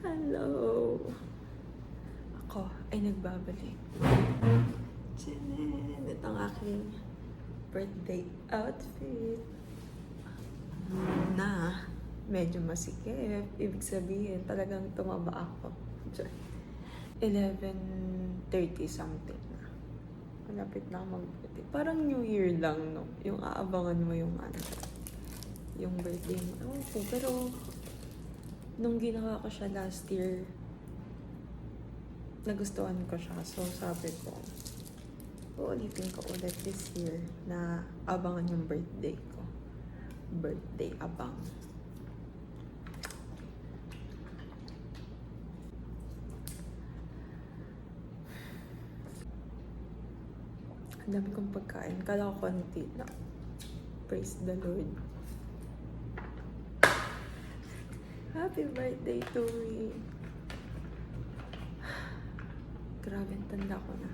Hello! Ako ay nagbabalik. Tchanan! Ito ang aking birthday outfit na medyo masikip. Ibig sabihin, talagang tumaba ako. 11:30 something na. Malapit na ako mag-birthday. Parang New Year lang, no? Yung aabangan mo yung yung birthday mo. Okay, pero nung ginawa ko siya last year, nagustuhan ko siya. So, sabi ko, uulitin ko ulit this year na abangan yung birthday ko. Birthday abang. Ang dami kong pagkain. Kala ko konti na. Praise the Lord. Happy birthday to me. Grabe, ang tanda ko na.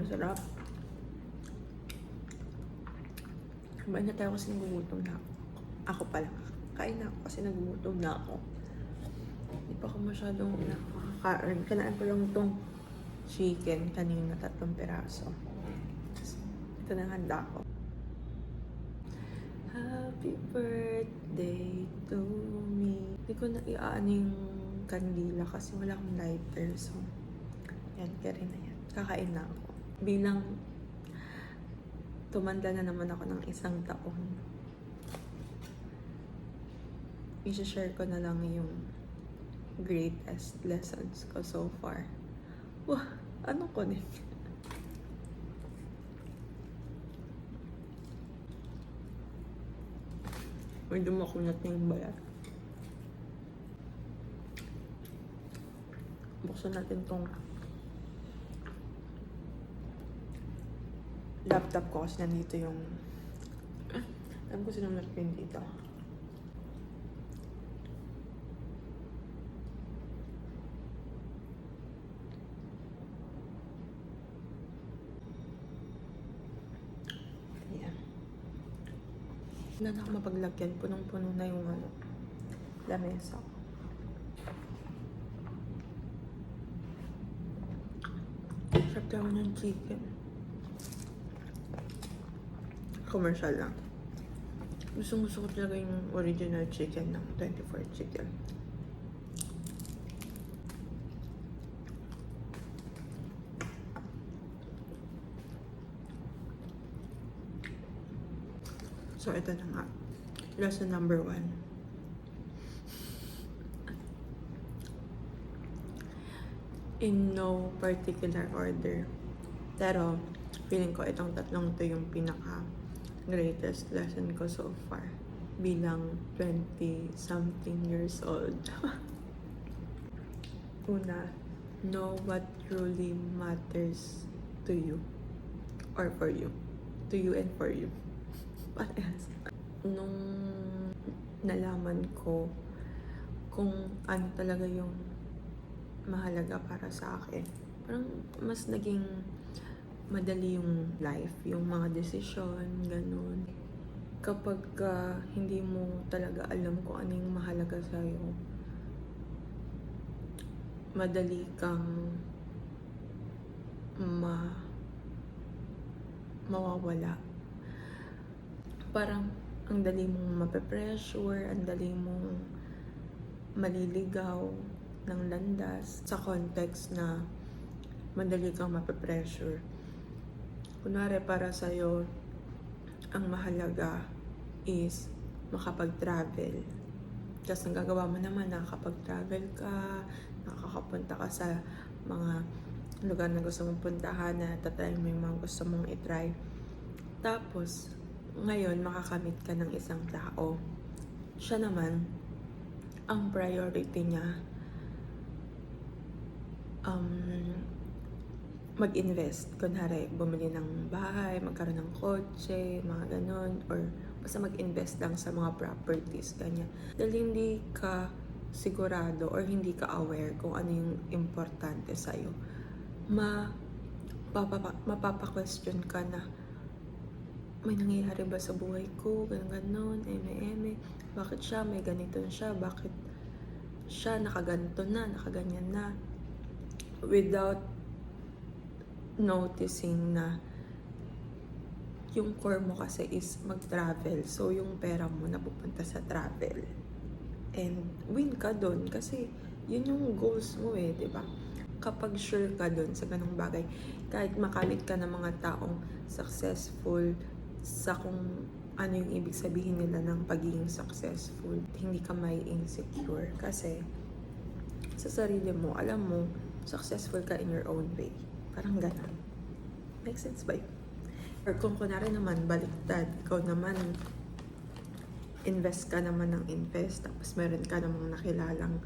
Sarap. Kumain na tayo kasi nagugutom na ako. Ako pala. Kain na ako kasi nagugutom na ako. Hindi pa ako masyadong nakaka-earn. Kanaan ko lang itong chicken kanina, 3 piraso. Ito na handa ko. Happy birthday to me. Hindi ko na iaano yung kandila kasi wala akong lighter. So, yan, carry na yan. Kakain na ako. Bilang tumanda na naman ako ng 1 taon, i-share ko na lang yung greatest lessons ko so far. Wah, ano ko din? Medyo makunat na yung balat. Buksan natin tong laptop ko kasi nandito yung alam ko sinong napin dito. Ayan. Wala na ako mapaglagyan. Punong-puno na yung lamesa. Sarap daw ng chicken. Commercial lang. Gusto ko talaga yung original chicken ng 24 Chicken. So, ito na nga. Lesson number 1. In no particular order. Pero, feeling ko itong tatlong to yung pinaka greatest lesson ko so far bilang 20-something years old. Una, know what truly matters to you or for you. To you and for you. Parehas. Nung nalaman ko kung ano talaga yung mahalaga para sa akin, parang mas naging madali yung life, yung mga desisyon, ganun. Kapag hindi mo talaga alam kung ano yung mahalaga sa'yo, madali kang mawawala. Parang ang dali mong mape-pressure, ang dali mong maliligaw ng landas sa context na madali kang mape-pressure. Kunwari para sa'yo, ang mahalaga is makapag-travel. Tapos ang gagawa mo naman, nakakapag-travel ka, nakakapunta ka sa mga lugar na gusto mong puntahan, na tatry mo yung mga gusto mong itry. Tapos, ngayon, makakamit ka ng isang tao. Siya naman, ang priority niya, mag-invest. Kunwari, bumili ng bahay, magkaroon ng kotse, mga ganon, or basta mag-invest lang sa mga properties, ganyan. Dahil hindi ka sigurado or hindi ka aware kung ano yung importante sa'yo, mapapa-question ka na, may nangyayari ba sa buhay ko, ganon, eme, bakit siya, may ganito na siya, bakit siya nakaganto na, nakaganyan na, without noticing na yung core mo kasi is mag-travel. So, yung pera mo napupunta sa travel. And win ka dun kasi yun yung goals mo eh, di ba? Kapag sure ka dun sa ganung bagay, kahit makamit ka ng mga taong successful sa kung ano yung ibig sabihin nila ng pagiging successful, hindi ka may insecure kasi sa sarili mo, alam mo, successful ka in your own way. Parang ganun. Make sense ba yun? Or kung kunwari naman, baliktad, ikaw naman, invest ka naman ng invest, tapos meron ka namang nakilalang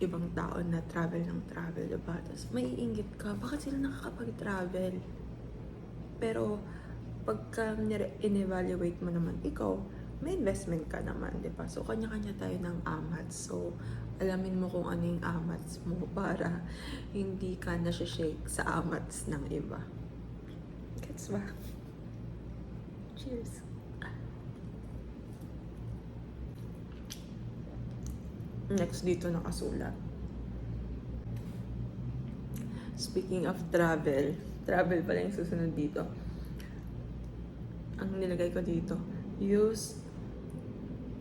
ibang tao na travel ng travel, diba? Tapos maiinggit ka, bakit sila nakakapag-travel? Pero, pagka in-evaluate mo naman ikaw, may investment ka naman, diba? So, kanya-kanya tayo ng amats. So, alamin mo kung ano yung amats mo para hindi ka nasi-shake sa amats ng iba. Gets ba? Cheers! Next dito nakasulat. Speaking of travel pala yung susunod dito. Ang nilagay ko dito, use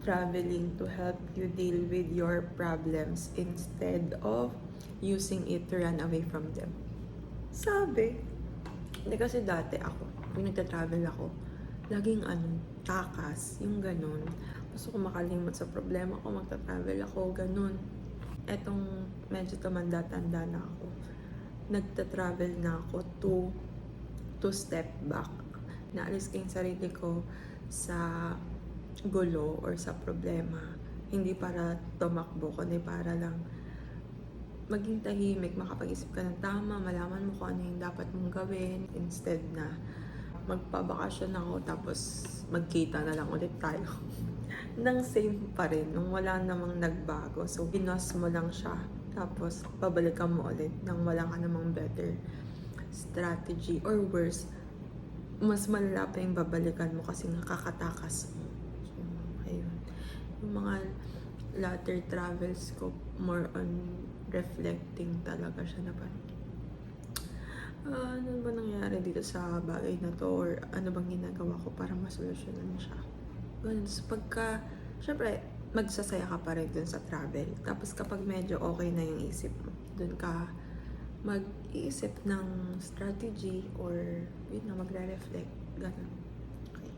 traveling to help you deal with your problems instead of using it to run away from them. Sabi. Hindi kasi dati ako, kung nagta-travel ako, laging takas, yung ganun. Gusto ko makalimot sa problema ko, magta-travel ako, ganun. Etong medyo tumanda-tanda na ako, nagta-travel na ako to step back. Naalis ko yung sarili ko sa gulo or sa problema. Hindi para tumakbo, kundi para lang maging tahimik, makapag-isip ka ng tama, malaman mo kung ano yung dapat mong gawin, instead na magpabakasyon ako tapos magkita na lang ulit tayo nang same pa rin, nung wala namang nagbago. So, pinos mo lang siya, tapos babalikan mo ulit nang wala ka namang better strategy, or worse, mas malala pa yung babalikan mo kasi nakakatakas mo. So, ayun. Yung mga latter travels ko, more on reflecting talaga siya na parang ano ba nangyari dito sa bagay na to, or ano bang ginagawa ko para masolusyonan siya. Ganun. So, pagka, syempre, magsasaya ka pa rin dun sa travel. Tapos kapag medyo okay na yung isip mo, dun ka mag-iisip ng strategy or yun na, magre-reflect. Ganun. Okay.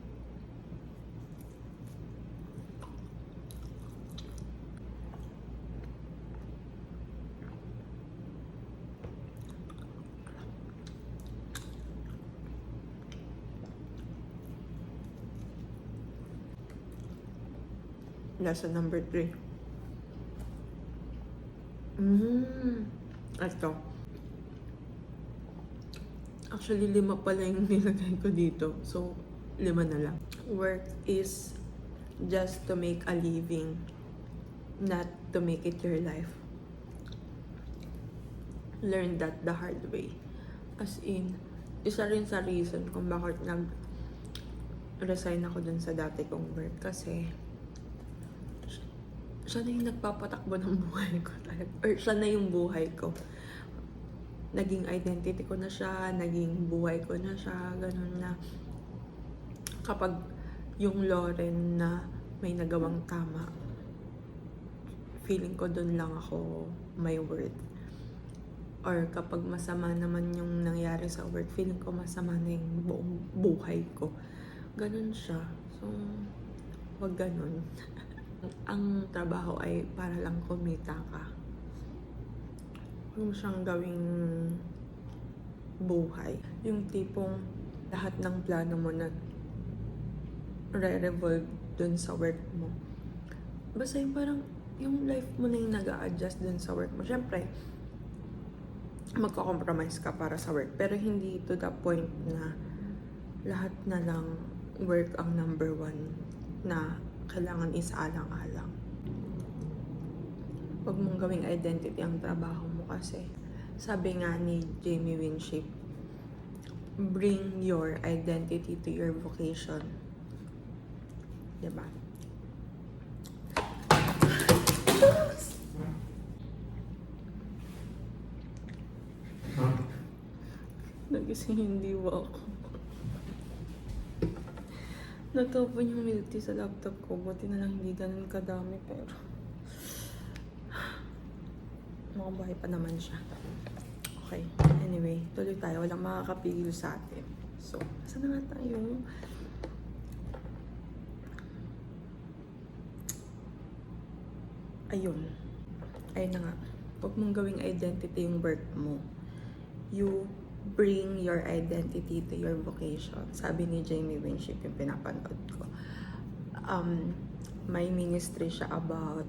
Lesson number 3. Ito. Actually, 5 pala yung nilagay ko dito. So, 5 na lang. Work is just to make a living, not to make it your life. Learn that the hard way. As in, isa rin sa reason kung bakit nag-resign ako dun sa dati kong work. Kasi, siya na yung nagpapatakbo ng buhay ko talaga. Or siya na yung buhay ko. Naging identity ko na siya, naging buhay ko na siya, ganun na. Kapag yung Lauren na may nagawang tama, feeling ko dun lang ako may worth. Or kapag masama naman yung nangyari sa work, feeling ko masama na yung buong buhay ko. Ganun siya. So, wag ganun. Ang trabaho ay para lang kumita ka. Huwag mo siyang gawing buhay. Yung tipong lahat ng plano mo na re-revolve dun sa work mo. Basta yung parang yung life mo na yung nag-a-adjust dun sa work mo. Siyempre, magko-compromise ka para sa work. Pero hindi to the point na lahat na lang work ang number 1 na kailangan isaalang-alang. Huwag mong gawing identity ang trabaho mo kasi sabi nga ni Jamie Winship, bring your identity to your vocation. Diba? Nagising yung diwa ako. Natapon yung milk tea sa laptop ko. Buti na lang hindi ganun kadami, pero makabahay pa naman siya. Okay, anyway, tuloy tayo. Walang makakapigil sa atin. So, saan na nga tayo? Ayun. Ayun na nga. Huwag mong gawing identity yung work mo. You bring your identity to your vocation. Sabi ni Jamie Winship, yung pinapanood ko. May ministry siya about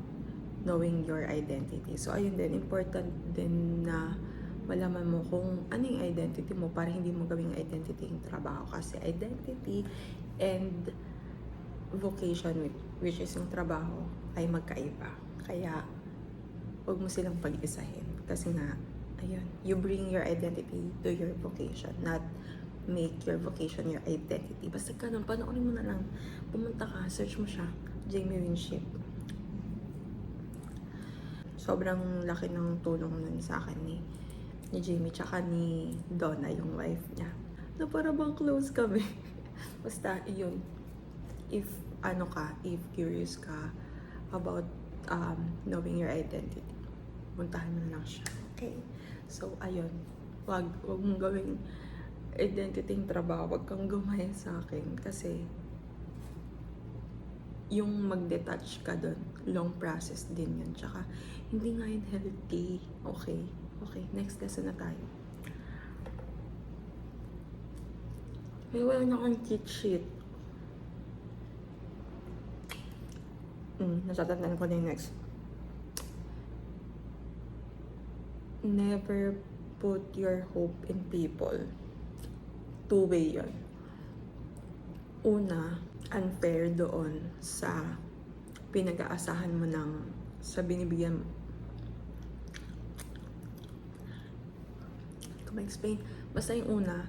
knowing your identity. So, ayun din, important din na malaman mo kung ano yung identity mo para hindi mo gawing identity yung trabaho. Kasi identity and vocation, which is yung trabaho, ay magkaiba. Kaya, huwag mo silang pag-isahin. Kasi nga, ayun, you bring your identity to your vocation, not make your vocation your identity. Basta ganun, panoorin mo na lang. Pumunta ka, search mo siya, Jamie Winship. Sobrang laki ng tulong nun sa akin ni Jamie, tsaka ni Donna, yung wife niya. Na para bang close kami. Basta, yun. If curious ka about knowing your identity, puntahan mo na lang siya. Okay? So, ayun. Wag mong gawing identity yung trabaho. Wag kang gumaya sa akin. Kasi, yung mag-detach ka dun, long process din yun. Tsaka, hindi nga yun healthy. Okay? Okay, next lesson na tayo. May wala na akong cheat sheet. Natatandaan ko na yung next. Never put your hope in people. Two-way yun. Una, unfair doon sa pinag-aasahan mo sa binibigyan mo. Kung ma-explain, basta yung una,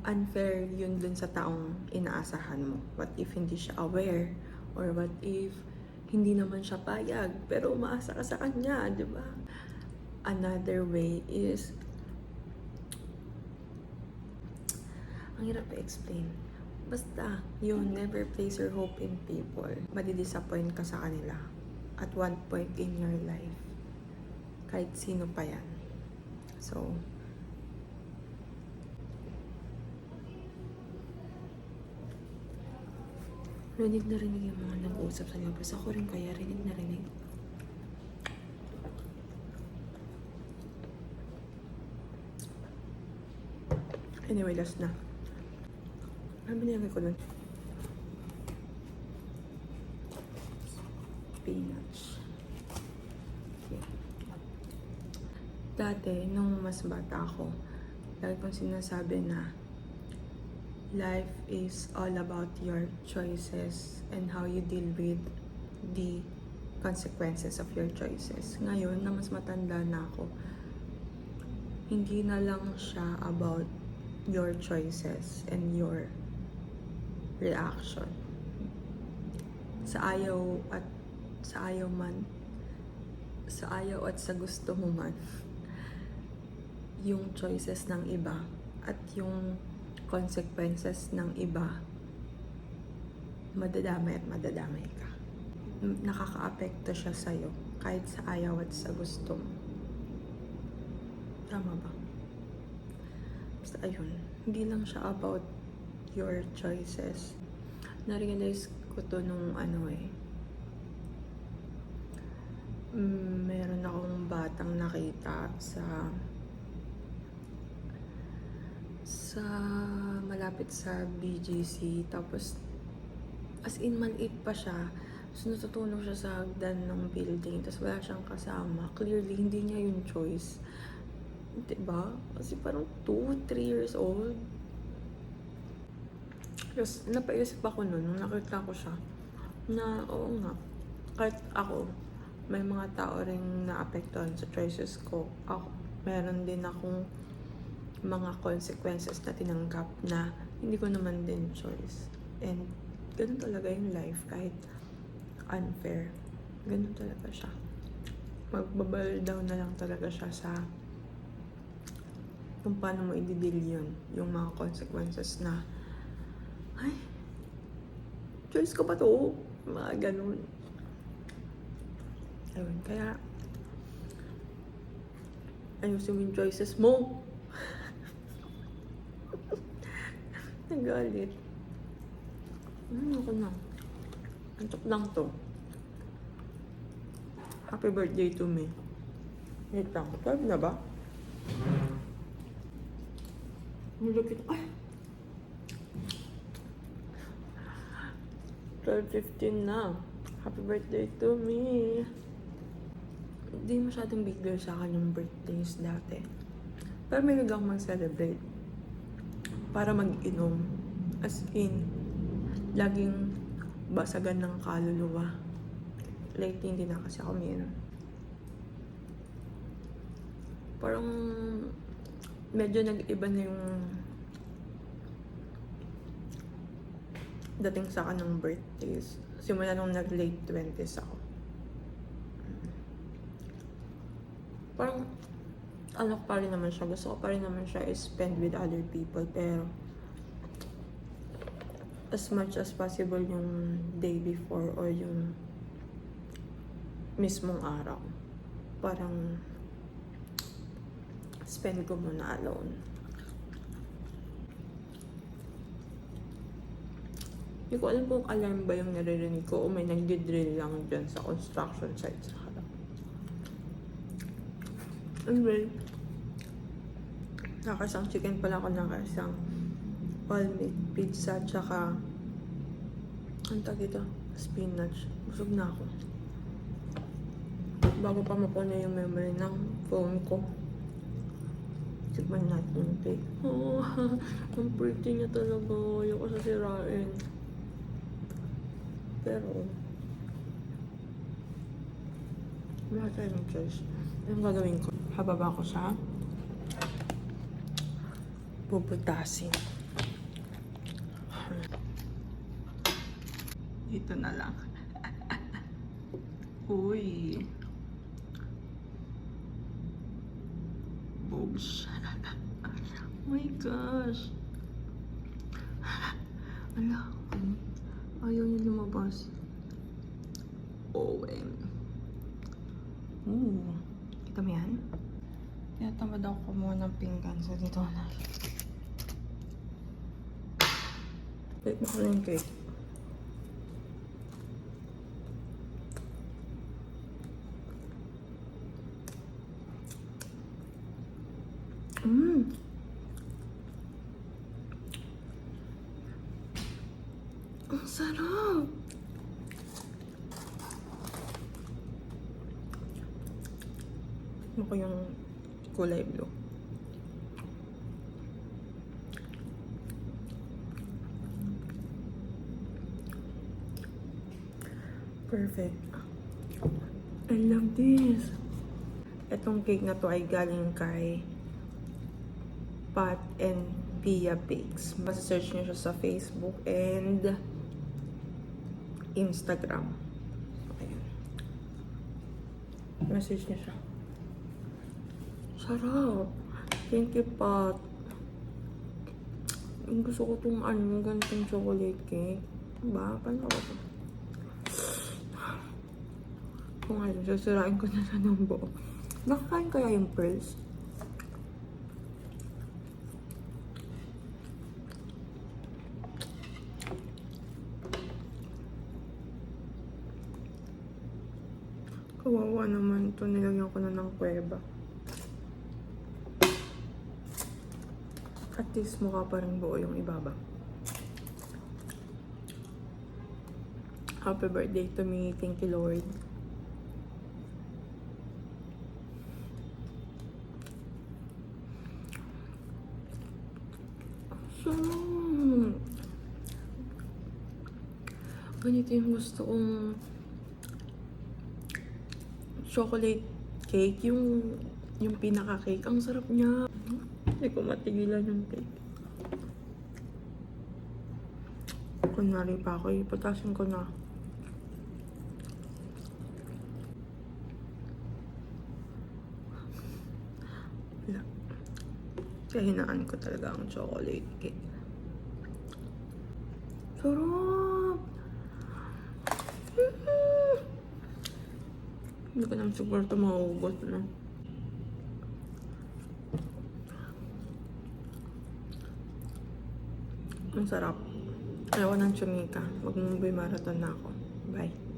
unfair yun dun sa taong inaasahan mo. What if hindi siya aware? Or what if hindi naman siya payag, pero umaasa ka sa kanya, di ba? Another way is, ang hirap i-explain. Basta, yun, never place your hope in people. Madidisappoint ka sa kanila at one point in your life. Kahit sino pa yan. So, rinig na rinig yung mga nag-uusap sa labas. Ako rin kaya rinig na rinig. Anyway, last na. Ano binigay ko nun? Peanuts. Okay. Dati, nung mas bata ako, lagi kong sinasabi na life is all about your choices and how you deal with the consequences of your choices. Ngayon, na mas matanda na ako, hindi na lang siya about your choices and your reaction. Sa ayaw at sa gusto mo man, yung choices ng iba at yung consequences ng iba, madadamay at madadamay ka. Nakaka-apekto siya sa'yo kahit sa ayaw at sa gusto mo. Tama ba? Basta ayun, hindi lang siya about your choices. Na-realize ko to nung meron akong batang nakita sa malapit sa BGC, tapos as in maliit pa siya, so natutulog siya sa hagdan ng building, tapos wala siyang kasama. Clearly, hindi niya yung choice, diba? Kasi parang 2-3 years old. Tapos napaisip ako nun, nung nakita ko siya, na oo nga, kahit ako, may mga tao rin naapektuhan sa choices ko. Ako, meron din akong mga consequences na tinanggap na hindi ko naman din choice. And ganun talaga yung life, kahit unfair. Ganun talaga siya. Magbabal down na lang talaga siya sa kung paano mo i-deal yun, yung mga consequences na, ay, choice ko ba to? Mga ganun. Ayun, kaya, ayusin mo yung choices mo. Nagalit. Ako na. Antok lang to. Happy birthday to me. Wait lang, 12 na ba? Malapit. Ay! 12:15 na. Happy birthday to me. Hindi masyadong big deal sa akin yung birthdays dati. Pero may akong mag-celebrate. Para mag-inom. As in, laging basagan ng kaluluwa. Lately, hindi na kasi ako umiinom. Parang medyo nag-iba na yung dating sa akin ng birthdays. Simula nung nag-late 20s ako. Parang ano pa rin naman siya. Gusto ko pa rin naman siya spend with other people. Pero as much as possible yung day before or yung mismong araw. Parang spend ko muna alone. Hindi ko alam kung alarm ba yung naririnig ko o may nagdi-drill lang dyan sa construction site sa harap. Anyway, nakasang chicken pala ako, nakasang all-meat pizza, tsaka ang tawag ito, spinach. Busog na ako. Bago pa mapuno yung memory ng phone ko. Tikman natin yung cake. Oh, ang pretty niya talaga. Ayoko sasirain. Pero, wala tayong choice. Anong gagawin ko? Hababa ko siya. Puputasin. Dito na lang. Uy. Boobs. Oh my gosh. Ala. Ayaw niya lumabas. OM. Ooh. Kita mo yan? Tinatamad ako kumuha ng pinggan sa dito na. Wait mo ko na yung cake. Ang sarap! Ano ko yung kulay blue? Perfect. I love this. Itong cake na to ay galing kay Pat and Pia Bakes. Masa-search niyo siya sa Facebook and Instagram. Ayan. Message niyo siya. Sarap. Thank you, Pat. Gusto ko itong ganitong chocolate cake. Diba? Paano ba ito? Kung ano, sasirain ko na siya ng buo. Nakakain kaya yung pearls? Kawawa naman ito. Nilagyan ko na ng kuweba. At least mukha parang buo yung ibaba. Happy birthday to me. Thank you, Lord. So, ganito yung gusto kong chocolate cake. Yung pinaka-cake. Ang sarap niya. Hindi ko matigilan yung cake. Kunwari pa ako, iputasin ko na. Wala. Kahinaan ko talaga ang chocolate cake. Sarap! Hindi ko naman siguro ito maubos, no? Ang sarap. Ayaw ko ng chumika. Mag-movie marathon na ako. Bye.